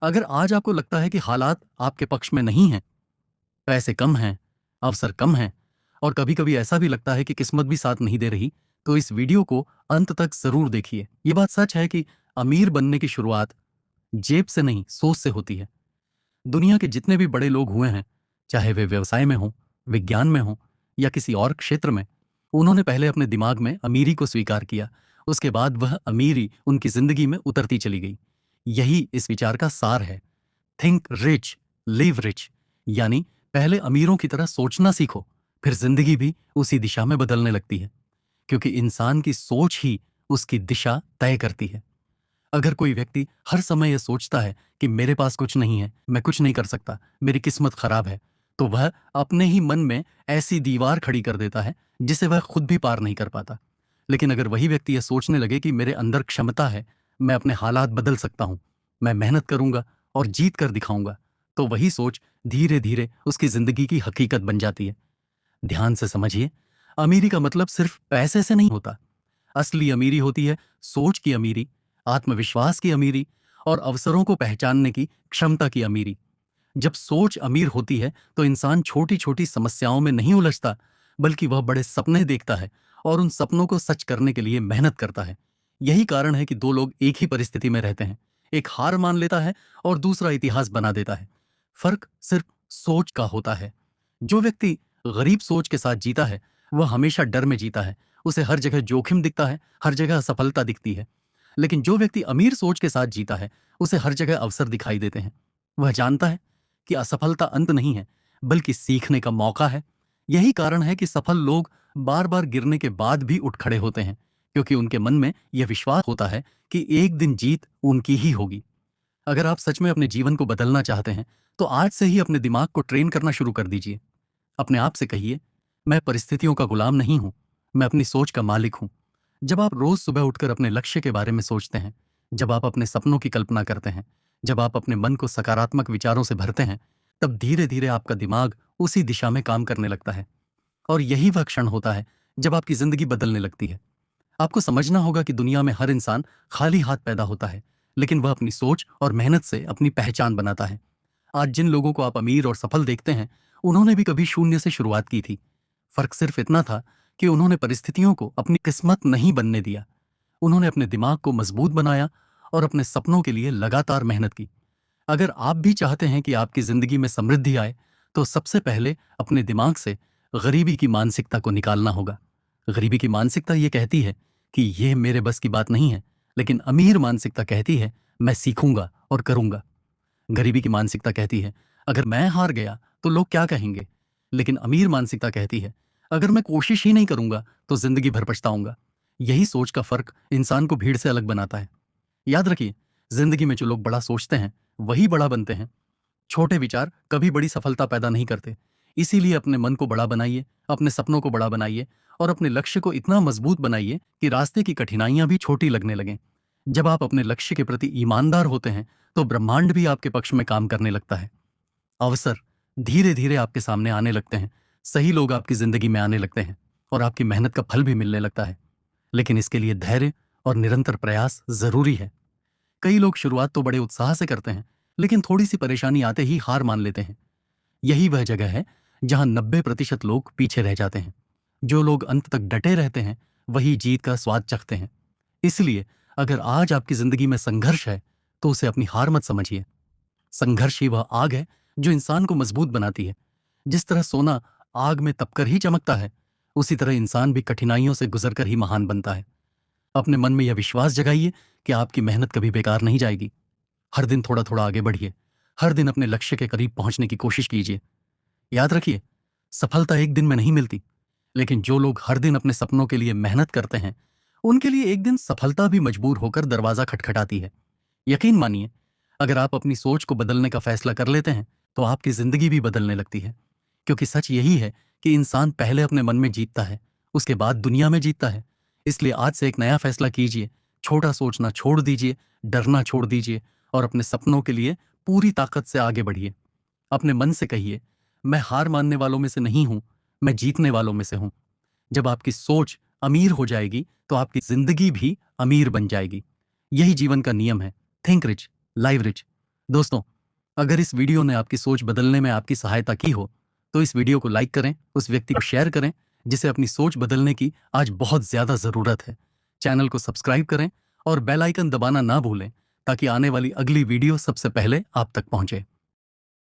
अगर आज आपको लगता है कि हालात आपके पक्ष में नहीं हैं, पैसे कम हैं, अवसर कम हैं और कभी-कभी ऐसा भी लगता है कि किस्मत भी साथ नहीं दे रही, तो इस वीडियो को अंत तक ज़रूर देखिए। ये बात सच है कि अमीर बनने की शुरुआत जेब से नहीं, सोच से होती है। दुनिया के जितने भी बड़े लोग हुए हैं, चाहे वे व्यवसाय में हों, विज्ञान में हों या किसी और क्षेत्र में, उन्होंने पहले अपने दिमाग में अमीरी को स्वीकार किया। उसके बाद वह अमीरी उनकी जिंदगी में उतरती चली गई। यही इस विचार का सार है। Think rich, live rich. यानी पहले अमीरों की तरह सोचना सीखो, फिर जिंदगी भी उसी दिशा में बदलने लगती है, क्योंकि इंसान की सोच ही उसकी दिशा तय करती है। अगर कोई व्यक्ति हर समय यह सोचता है कि मेरे पास कुछ नहीं है, मैं कुछ नहीं कर सकता, मेरी किस्मत खराब है, तो वह अपने ही मन में ऐसी दीवार खड़ी कर देता है जिसे वह खुद भी पार नहीं कर पाता। लेकिन अगर वही व्यक्ति यह सोचने लगे कि मेरे अंदर क्षमता है, मैं अपने हालात बदल सकता हूं, मैं मेहनत करूंगा और जीत कर दिखाऊंगा, तो वही सोच धीरे धीरे उसकी जिंदगी की हकीकत बन जाती है। ध्यान से समझिए, अमीरी का मतलब सिर्फ पैसे से नहीं होता। असली अमीरी होती है सोच की अमीरी, आत्मविश्वास की अमीरी और अवसरों को पहचानने की क्षमता की अमीरी। जब सोच अमीर होती है तो इंसान छोटी छोटी समस्याओं में नहीं उलझता, बल्कि वह बड़े सपने देखता है और उन सपनों को सच करने के लिए मेहनत करता है। यही कारण है कि दो लोग एक ही परिस्थिति में रहते हैं, एक हार मान लेता है और दूसरा इतिहास बना देता है। फर्क सिर्फ सोच का होता है। जो व्यक्ति गरीब सोच के साथ जीता है, वह हमेशा डर में जीता है। उसे हर जगह जोखिम दिखता है, हर जगह असफलता दिखती है। लेकिन जो व्यक्ति अमीर सोच के साथ जीता है, उसे हर जगह अवसर दिखाई देते हैं। वह जानता है कि असफलता अंत नहीं है, बल्कि सीखने का मौका है। यही कारण है कि सफल लोग बार बार गिरने के बाद भी उठ खड़े होते हैं, क्योंकि उनके मन में यह विश्वास होता है कि एक दिन जीत उनकी ही होगी। अगर आप सच में अपने जीवन को बदलना चाहते हैं, तो आज से ही अपने दिमाग को ट्रेन करना शुरू कर दीजिए। अपने आप से कहिए, मैं परिस्थितियों का गुलाम नहीं हूं, मैं अपनी सोच का मालिक हूं। जब आप रोज सुबह उठकर अपने लक्ष्य के बारे में सोचते हैं, जब आप अपने सपनों की कल्पना करते हैं, जब आप अपने मन को सकारात्मक विचारों से भरते हैं, तब धीरे धीरे आपका दिमाग उसी दिशा में काम करने लगता है। और यही वह क्षण होता है जब आपकी जिंदगी बदलने लगती है। आपको समझना होगा कि दुनिया में हर इंसान खाली हाथ पैदा होता है, लेकिन वह अपनी सोच और मेहनत से अपनी पहचान बनाता है। आज जिन लोगों को आप अमीर और सफल देखते हैं, उन्होंने भी कभी शून्य से शुरुआत की थी। फर्क सिर्फ इतना था कि उन्होंने परिस्थितियों को अपनी किस्मत नहीं बनने दिया। उन्होंने अपने दिमाग को मजबूत बनाया और अपने सपनों के लिए लगातार मेहनत की। अगर आप भी चाहते हैं कि आपकी जिंदगी में समृद्धि आए, तो सबसे पहले अपने दिमाग से गरीबी की मानसिकता को निकालना होगा। गरीबी की मानसिकता ये कहती है कि यह मेरे बस की बात नहीं है, लेकिन अमीर मानसिकता कहती है मैं सीखूंगा और करूंगा। गरीबी की मानसिकता कहती है अगर मैं हार गया तो लोग क्या कहेंगे, लेकिन अमीर मानसिकता कहती है अगर मैं कोशिश ही नहीं करूंगा तो जिंदगी भर पछताऊंगा। यही सोच का फर्क इंसान को भीड़ से अलग बनाता है। याद रखिए, जिंदगी में जो लोग बड़ा सोचते हैं वही बड़ा बनते हैं। छोटे विचार कभी बड़ी सफलता पैदा नहीं करते। इसीलिए अपने मन को बड़ा बनाइए, अपने सपनों को बड़ा बनाइए और अपने लक्ष्य को इतना मजबूत बनाइए कि रास्ते की कठिनाइयां भी छोटी लगने लगें। जब आप अपने लक्ष्य के प्रति ईमानदार होते हैं, तो ब्रह्मांड भी आपके पक्ष में काम करने लगता है। अवसर धीरे धीरे आपके सामने आने लगते हैं, सही लोग आपकी जिंदगी में आने लगते हैं और आपकी मेहनत का फल भी मिलने लगता है। लेकिन इसके लिए धैर्य और निरंतर प्रयास जरूरी है। कई लोग शुरुआत तो बड़े उत्साह से करते हैं, लेकिन थोड़ी सी परेशानी आते ही हार मान लेते हैं। यही वह जगह है जहां 90% लोग पीछे रह जाते हैं। जो लोग अंत तक डटे रहते हैं, वही जीत का स्वाद चखते हैं। इसलिए अगर आज आपकी जिंदगी में संघर्ष है, तो उसे अपनी हार मत समझिए। संघर्ष ही वह आग है जो इंसान को मजबूत बनाती है। जिस तरह सोना आग में तपकर ही चमकता है, उसी तरह इंसान भी कठिनाइयों से गुजरकर ही महान बनता है। अपने मन में यह विश्वास जगाइए कि आपकी मेहनत कभी बेकार नहीं जाएगी। हर दिन थोड़ा थोड़ा आगे बढ़िए, हर दिन अपने लक्ष्य के करीब पहुंचने की कोशिश कीजिए। याद रखिए, सफलता एक दिन में नहीं मिलती, लेकिन जो लोग हर दिन अपने सपनों के लिए मेहनत करते हैं, उनके लिए एक दिन सफलता भी मजबूर होकर दरवाजा खटखटाती है। यकीन मानिए, अगर आप अपनी सोच को बदलने का फैसला कर लेते हैं, तो आपकी जिंदगी भी बदलने लगती है। क्योंकि सच यही है कि इंसान पहले अपने मन में जीतता है, उसके बाद दुनिया में जीतता है। इसलिए आज से एक नया फैसला कीजिए, छोटा सोचना छोड़ दीजिए, डरना छोड़ दीजिए और अपने सपनों के लिए पूरी ताकत से आगे बढ़िए। अपने मन से कहिए, मैं हार मानने वालों में से नहीं हूं, मैं जीतने वालों में से हूं। जब आपकी सोच अमीर हो जाएगी, तो आपकी जिंदगी भी अमीर बन जाएगी। यही जीवन का नियम है। Think rich, live rich. दोस्तों, अगर इस वीडियो ने आपकी सोच बदलने में आपकी सहायता की हो तो इस वीडियो को लाइक करें, उस व्यक्ति को शेयर करें जिसे अपनी सोच बदलने की आज बहुत ज्यादा जरूरत है। चैनल को सब्सक्राइब करें और बेल आइकन दबाना ना भूलें ताकि आने वाली अगली वीडियो सबसे पहले आप तक पहुंचे।